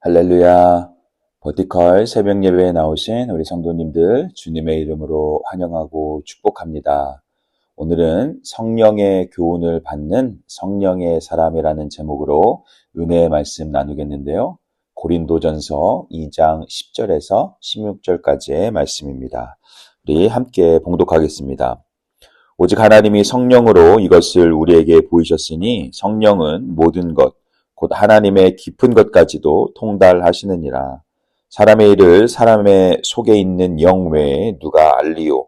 할렐루야. 버티컬 새벽 예배에 나오신 우리 성도님들 주님의 이름으로 환영하고 축복합니다. 오늘은 성령의 교훈을 받는 성령의 사람이라는 제목으로 은혜의 말씀 나누겠는데요. 고린도전서 2장 10절에서 16절까지의 말씀입니다. 우리 함께 봉독하겠습니다. 오직 하나님이 성령으로 이것을 우리에게 보이셨으니 성령은 모든 것 곧 하나님의 깊은 것까지도 통달하시느니라. 사람의 일을 사람의 속에 있는 영 외에 누가 알리요?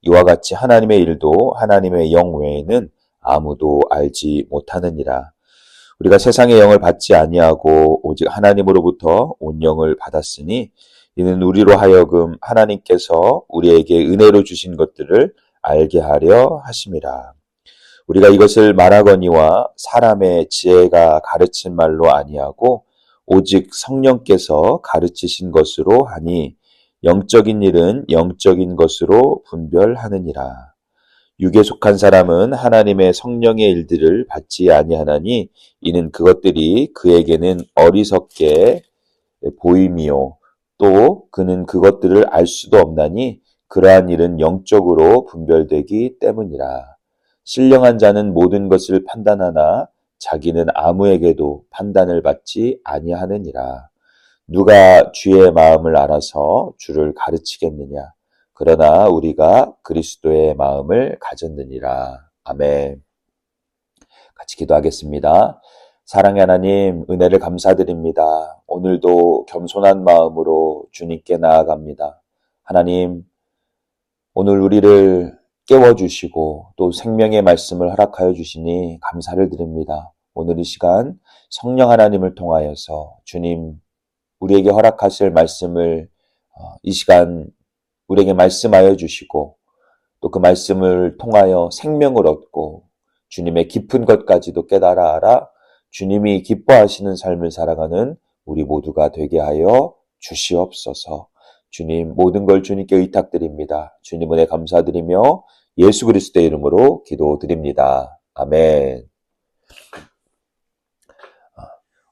이와 같이 하나님의 일도 하나님의 영 외에는 아무도 알지 못하느니라. 우리가 세상의 영을 받지 아니하고 오직 하나님으로부터 온 영을 받았으니 이는 우리로 하여금 하나님께서 우리에게 은혜로 주신 것들을 알게 하려 하심이라. 우리가 이것을 말하거니와 사람의 지혜가 가르친 말로 아니하고 오직 성령께서 가르치신 것으로 하니 영적인 일은 영적인 것으로 분별하느니라. 육에 속한 사람은 하나님의 성령의 일들을 받지 아니하나니 이는 그것들이 그에게는 어리석게 보임이요 또 그는 그것들을 알 수도 없나니 그러한 일은 영적으로 분별되기 때문이라. 신령한 자는 모든 것을 판단하나 자기는 아무에게도 판단을 받지 아니하느니라. 누가 주의 마음을 알아서 주를 가르치겠느냐? 그러나 우리가 그리스도의 마음을 가졌느니라. 아멘. 같이 기도하겠습니다. 사랑의 하나님, 은혜를 감사드립니다. 오늘도 겸손한 마음으로 주님께 나아갑니다. 하나님, 오늘 우리를 깨워주시고 또 생명의 말씀을 허락하여 주시니 감사를 드립니다. 오늘 이 시간 성령 하나님을 통하여서 주님 우리에게 허락하실 말씀을 이 시간 우리에게 말씀하여 주시고 또 그 말씀을 통하여 생명을 얻고 주님의 깊은 것까지도 깨달아 알아 주님이 기뻐하시는 삶을 살아가는 우리 모두가 되게 하여 주시옵소서. 주님 모든 걸 주님께 의탁드립니다. 주님 은혜 감사드리며 예수 그리스도의 이름으로 기도드립니다. 아멘.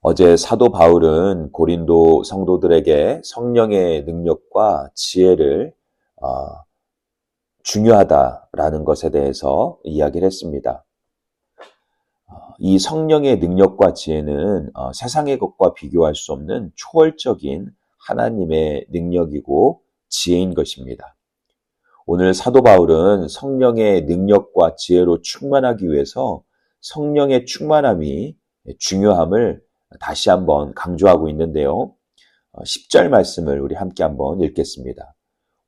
어제 사도 바울은 고린도 성도들에게 성령의 능력과 지혜를 중요하다라는 것에 대해서 이야기를 했습니다. 이 성령의 능력과 지혜는 세상의 것과 비교할 수 없는 초월적인 하나님의 능력이고 지혜인 것입니다. 오늘 사도 바울은 성령의 능력과 지혜로 충만하기 위해서 성령의 충만함이 중요함을 다시 한번 강조하고 있는데요. 10절 말씀을 우리 함께 한번 읽겠습니다.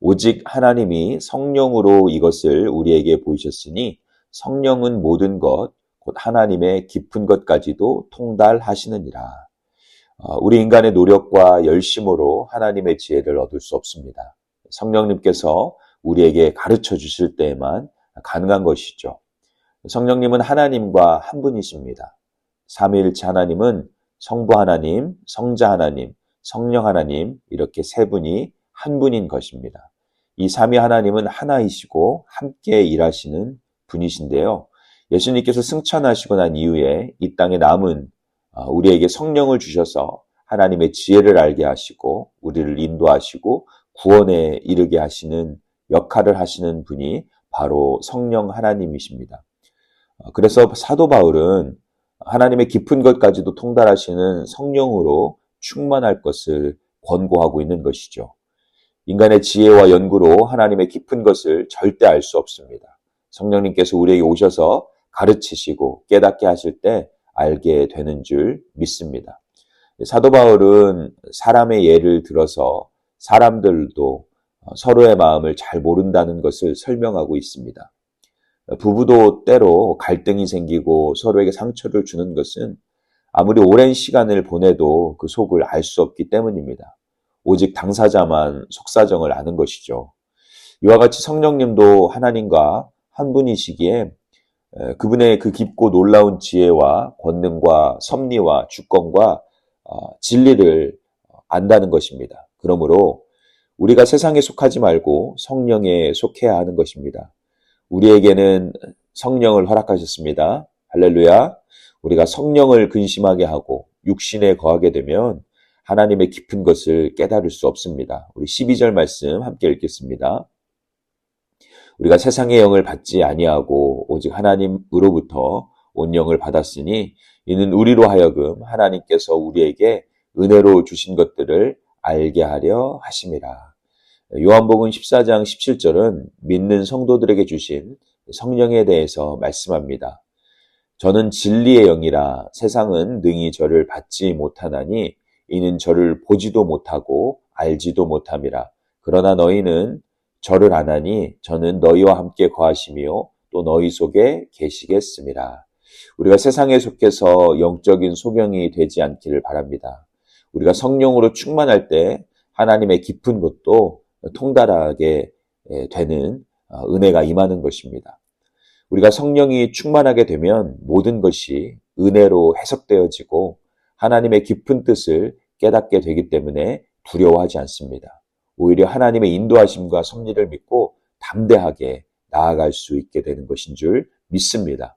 오직 하나님이 성령으로 이것을 우리에게 보이셨으니 성령은 모든 것, 곧 하나님의 깊은 것까지도 통달하시느니라. 우리 인간의 노력과 열심으로 하나님의 지혜를 얻을 수 없습니다. 성령님께서 우리에게 가르쳐 주실 때에만 가능한 것이죠. 성령님은 하나님과 한 분이십니다. 삼위일체 하나님은 성부 하나님, 성자 하나님, 성령 하나님 이렇게 세 분이 한 분인 것입니다. 이 삼위 하나님은 하나이시고 함께 일하시는 분이신데요. 예수님께서 승천하시고 난 이후에 이 땅에 남은 우리에게 성령을 주셔서 하나님의 지혜를 알게 하시고 우리를 인도하시고 구원에 이르게 하시는 역할을 하시는 분이 바로 성령 하나님이십니다. 그래서 사도 바울은 하나님의 깊은 것까지도 통달하시는 성령으로 충만할 것을 권고하고 있는 것이죠. 인간의 지혜와 연구로 하나님의 깊은 것을 절대 알 수 없습니다. 성령님께서 우리에게 오셔서 가르치시고 깨닫게 하실 때 알게 되는 줄 믿습니다. 사도 바울은 사람의 예를 들어서 사람들도 서로의 마음을 잘 모른다는 것을 설명하고 있습니다. 부부도 때로 갈등이 생기고 서로에게 상처를 주는 것은 아무리 오랜 시간을 보내도 그 속을 알 수 없기 때문입니다. 오직 당사자만 속사정을 아는 것이죠. 이와 같이 성령님도 하나님과 한 분이시기에 그분의 그 깊고 놀라운 지혜와 권능과 섭리와 주권과 진리를 안다는 것입니다. 그러므로 우리가 세상에 속하지 말고 성령에 속해야 하는 것입니다. 우리에게는 성령을 허락하셨습니다. 할렐루야. 우리가 성령을 근심하게 하고 육신에 거하게 되면 하나님의 깊은 것을 깨달을 수 없습니다. 우리 12절 말씀 함께 읽겠습니다. 우리가 세상의 영을 받지 아니하고 오직 하나님으로부터 온 영을 받았으니 이는 우리로 하여금 하나님께서 우리에게 은혜로 주신 것들을 알게 하려 하심이라. 요한복음 14장 17절은 믿는 성도들에게 주신 성령에 대해서 말씀합니다. 저는 진리의 영이라 세상은 능히 저를 받지 못하나니 이는 저를 보지도 못하고 알지도 못함이라. 그러나 너희는 저를 아나니 저는 너희와 함께 거하시며 또 너희 속에 계시겠음이라. 우리가 세상에 속해서 영적인 소경이 되지 않기를 바랍니다. 우리가 성령으로 충만할 때 하나님의 깊은 것도 통달하게 되는 은혜가 임하는 것입니다. 우리가 성령이 충만하게 되면 모든 것이 은혜로 해석되어지고 하나님의 깊은 뜻을 깨닫게 되기 때문에 두려워하지 않습니다. 오히려 하나님의 인도하심과 섭리를 믿고 담대하게 나아갈 수 있게 되는 것인 줄 믿습니다.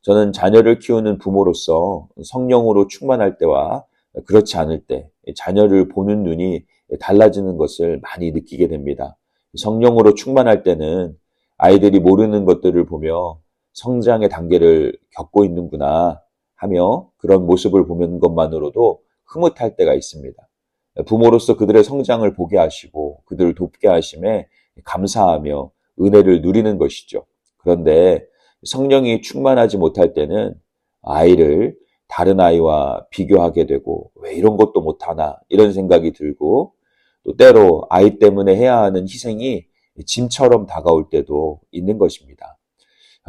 저는 자녀를 키우는 부모로서 성령으로 충만할 때와 그렇지 않을 때 자녀를 보는 눈이 달라지는 것을 많이 느끼게 됩니다. 성령으로 충만할 때는 아이들이 모르는 것들을 보며 성장의 단계를 겪고 있는구나 하며 그런 모습을 보는 것만으로도 흐뭇할 때가 있습니다. 부모로서 그들의 성장을 보게 하시고 그들을 돕게 하심에 감사하며 은혜를 누리는 것이죠. 그런데 성령이 충만하지 못할 때는 아이를 다른 아이와 비교하게 되고 왜 이런 것도 못하나 이런 생각이 들고 또 때로 아이 때문에 해야 하는 희생이 짐처럼 다가올 때도 있는 것입니다.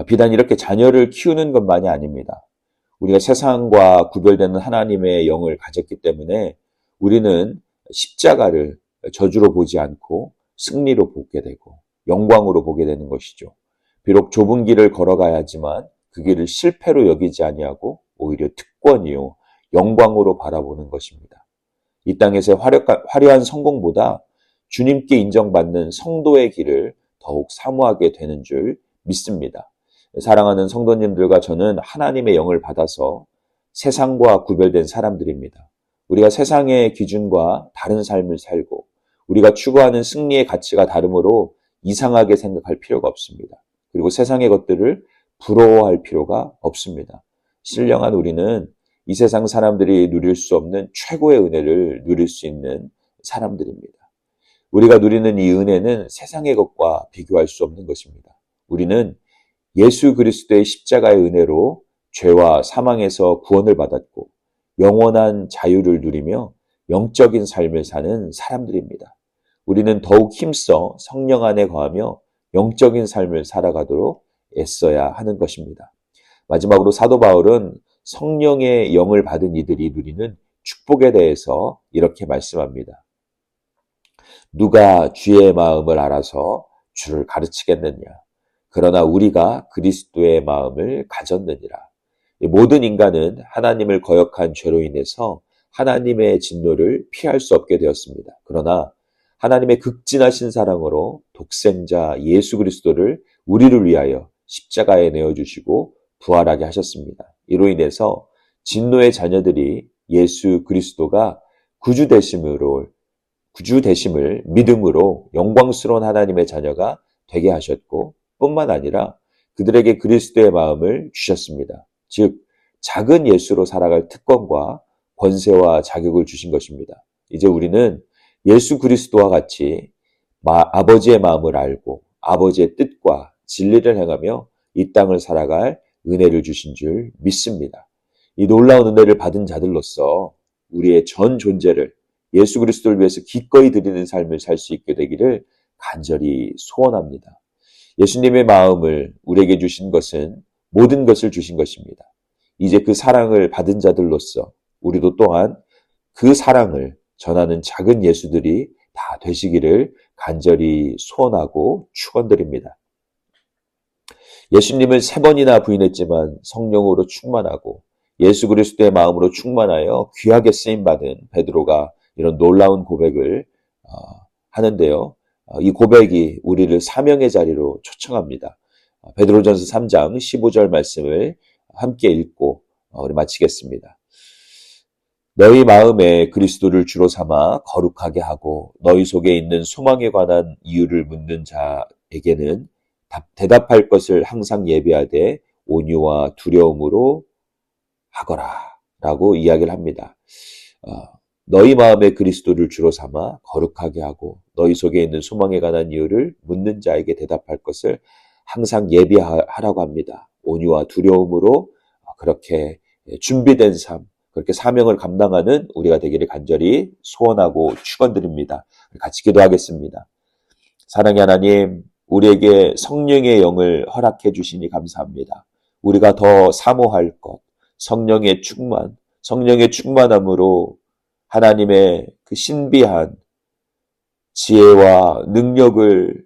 비단 이렇게 자녀를 키우는 것만이 아닙니다. 우리가 세상과 구별되는 하나님의 영을 가졌기 때문에 우리는 십자가를 저주로 보지 않고 승리로 보게 되고 영광으로 보게 되는 것이죠. 비록 좁은 길을 걸어가야 하지만 그 길을 실패로 여기지 아니하고 오히려 특권이요 영광으로 바라보는 것입니다. 이 땅에서의 화려한 성공보다 주님께 인정받는 성도의 길을 더욱 사모하게 되는 줄 믿습니다. 사랑하는 성도님들과 저는 하나님의 영을 받아서 세상과 구별된 사람들입니다. 우리가 세상의 기준과 다른 삶을 살고 우리가 추구하는 승리의 가치가 다르므로 이상하게 생각할 필요가 없습니다. 그리고 세상의 것들을 부러워할 필요가 없습니다. 신령한 우리는 이 세상 사람들이 누릴 수 없는 최고의 은혜를 누릴 수 있는 사람들입니다. 우리가 누리는 이 은혜는 세상의 것과 비교할 수 없는 것입니다. 우리는 예수 그리스도의 십자가의 은혜로 죄와 사망에서 구원을 받았고 영원한 자유를 누리며 영적인 삶을 사는 사람들입니다. 우리는 더욱 힘써 성령 안에 거하며 영적인 삶을 살아가도록 애써야 하는 것입니다. 마지막으로 사도 바울은 성령의 영을 받은 이들이 누리는 축복에 대해서 이렇게 말씀합니다. 누가 주의 마음을 알아서 주를 가르치겠느냐? 그러나 우리가 그리스도의 마음을 가졌느니라. 모든 인간은 하나님을 거역한 죄로 인해서 하나님의 진노를 피할 수 없게 되었습니다. 그러나 하나님의 극진하신 사랑으로 독생자 예수 그리스도를 우리를 위하여 십자가에 내어주시고 부활하게 하셨습니다. 이로 인해서 진노의 자녀들이 예수 그리스도가 구주 되심을 믿음으로 영광스러운 하나님의 자녀가 되게 하셨고 뿐만 아니라 그들에게 그리스도의 마음을 주셨습니다. 즉 작은 예수로 살아갈 특권과 권세와 자격을 주신 것입니다. 이제 우리는 예수 그리스도와 같이 아버지의 마음을 알고 아버지의 뜻과 진리를 행하며 이 땅을 살아갈 은혜를 주신 줄 믿습니다. 이 놀라운 은혜를 받은 자들로서 우리의 전 존재를 예수 그리스도를 위해서 기꺼이 드리는 삶을 살 수 있게 되기를 간절히 소원합니다. 예수님의 마음을 우리에게 주신 것은 모든 것을 주신 것입니다. 이제 그 사랑을 받은 자들로서 우리도 또한 그 사랑을 전하는 작은 예수들이 다 되시기를 간절히 소원하고 축원드립니다. 예수님을 3번이나 부인했지만 성령으로 충만하고 예수 그리스도의 마음으로 충만하여 귀하게 쓰임받은 베드로가 이런 놀라운 고백을 하는데요. 이 고백이 우리를 사명의 자리로 초청합니다. 베드로전서 3장 15절 말씀을 함께 읽고 우리 마치겠습니다. 너희 마음에 그리스도를 주로 삼아 거룩하게 하고 너희 속에 있는 소망에 관한 이유를 묻는 자에게는 대답할 것을 항상 예비하되 온유와 두려움으로 하거라 라고 이야기를 합니다. 너희 마음에 그리스도를 주로 삼아 거룩하게 하고 너희 속에 있는 소망에 관한 이유를 묻는 자에게 대답할 것을 항상 예비하라고 합니다. 온유와 두려움으로 그렇게 준비된 삶, 그렇게 사명을 감당하는 우리가 되기를 간절히 소원하고 축원드립니다. 같이 기도하겠습니다. 사랑의 하나님, 우리에게 성령의 영을 허락해 주시니 감사합니다. 우리가 더 사모할 것, 성령의 충만함으로 하나님의 그 신비한 지혜와 능력을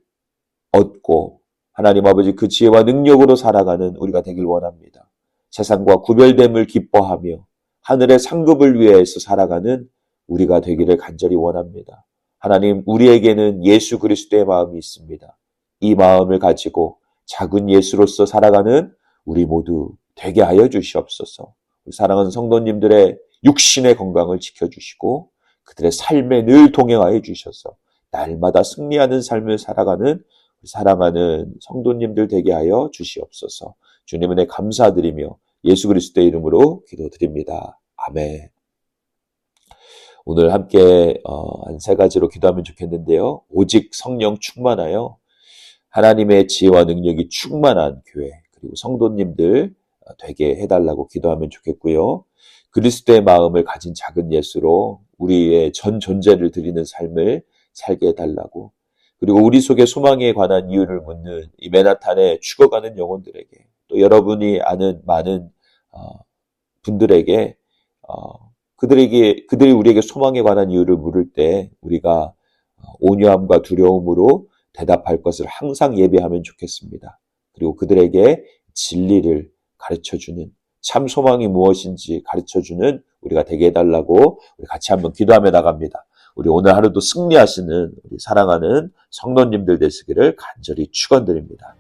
얻고 하나님 아버지 그 지혜와 능력으로 살아가는 우리가 되길 원합니다. 세상과 구별됨을 기뻐하며 하늘의 상급을 위해서 살아가는 우리가 되기를 간절히 원합니다. 하나님, 우리에게는 예수 그리스도의 마음이 있습니다. 이 마음을 가지고 작은 예수로서 살아가는 우리 모두 되게 하여 주시옵소서. 사랑하는 성도님들의 육신의 건강을 지켜주시고 그들의 삶에 늘 동행하여 주셔서 날마다 승리하는 삶을 살아가는 사랑하는 성도님들 되게 하여 주시옵소서. 주님 은혜 감사드리며 예수 그리스도의 이름으로 기도드립니다. 아멘. 오늘 함께 한 세 가지로 기도하면 좋겠는데요. 오직 성령 충만하여 하나님의 지혜와 능력이 충만한 교회 그리고 성도님들 되게 해달라고 기도하면 좋겠고요. 그리스도의 마음을 가진 작은 예수로 우리의 전 존재를 드리는 삶을 살게 해달라고 그리고 우리 속에 소망에 관한 이유를 묻는 이 맨하탄에 죽어가는 영혼들에게 또 여러분이 아는 많은 분들에게 그들이 우리에게 소망에 관한 이유를 물을 때 우리가 온유함과 두려움으로 대답할 것을 항상 예비하면 좋겠습니다. 그리고 그들에게 진리를 가르쳐주는 참 소망이 무엇인지 가르쳐주는 우리가 되게 해달라고 우리 같이 한번 기도하며 나갑니다. 우리 오늘 하루도 승리하시는 우리 사랑하는 성도님들 되시기를 간절히 축원드립니다.